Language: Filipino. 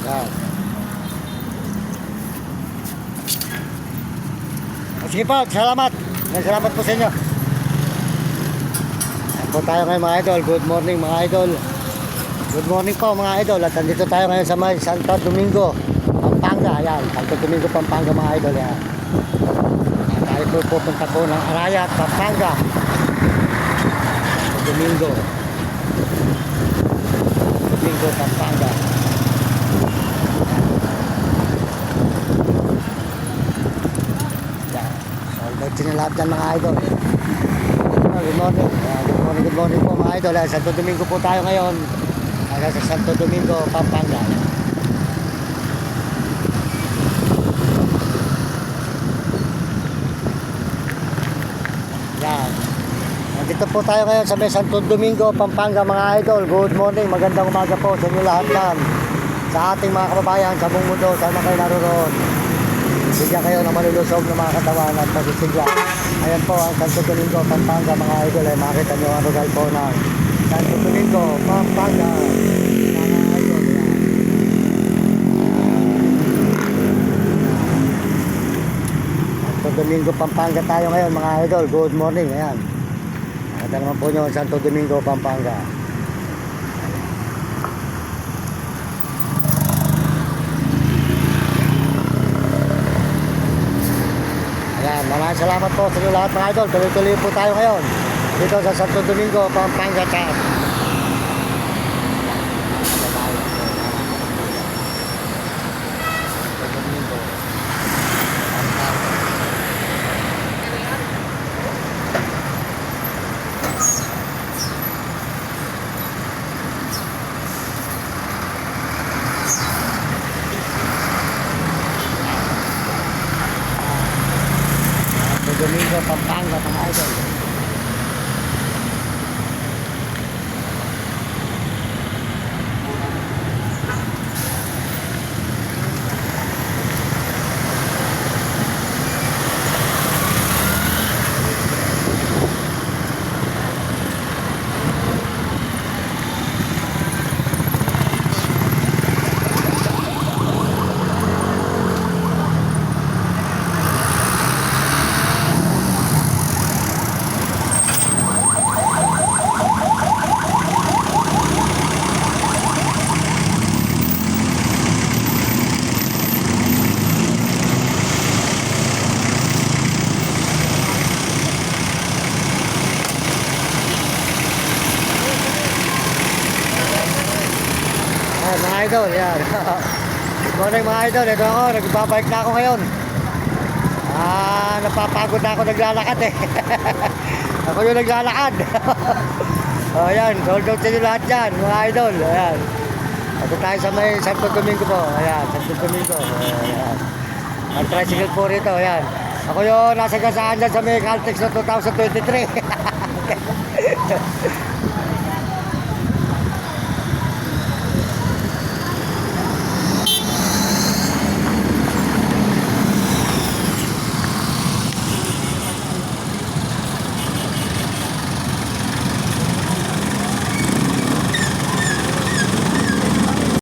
Yan. Sige po, salamat. Salamat po sa inyo. Ayan po tayo ngayon mga idol. Good morning mga idol. Good morning po mga idol. At nandito tayo ngayon sa may Santo Domingo, Pampanga. Ayan, Santo Domingo, Pampanga mga idol. Ayan. Tayo po pupunta po ng Arayat, Pampanga. Santo Domingo. Domingo, Pampanga. Sold out lahat dyan mga idol. Good morning. Good morning po mga idol. Santo Domingo po tayo ngayon. Sa Santo Domingo, Pampanga. Yan. Nandito po tayo ngayon sa may Santo Domingo, Pampanga mga idol. Good morning. Magandang umaga po sa inyo lahat yan. Sa ating mga kababayan sa buong mundo. Sana kayo naroon. Bigyan kayo ng malulusog ng mga katawan at pagsisigla. Ayan po ang Santo Domingo, Pampanga mga idol. Ay makita nyo ang lugar po ng Santo Domingo, Pampanga mga idol. Santo Domingo, Pampanga tayo ngayon mga idol. Good morning. Ayan. Makita naman po nyo ang Santo Domingo, Pampanga. Maraming salamat po sa inyo lahat mga idol. Tuloy-tuloy po tayo ngayon dito sa Santo Domingo, Pampanga. Domingo, Pampanga mga idol. Mga idol, yan. Good morning mga idol. Ito ako, nagbabike na ako ngayon. Napapagod na ako naglalakad eh. Ako yung naglalakad. O yan, sold out sa inyo lahat dyan mga idol. Ayan. Ito tayo sa may Santo Domingo po. Ayan, Santo Domingo. Ayan. Ang tricycle po rito, ayan. Ako yung nasa gasaan dyan sa may Caltex na 2023.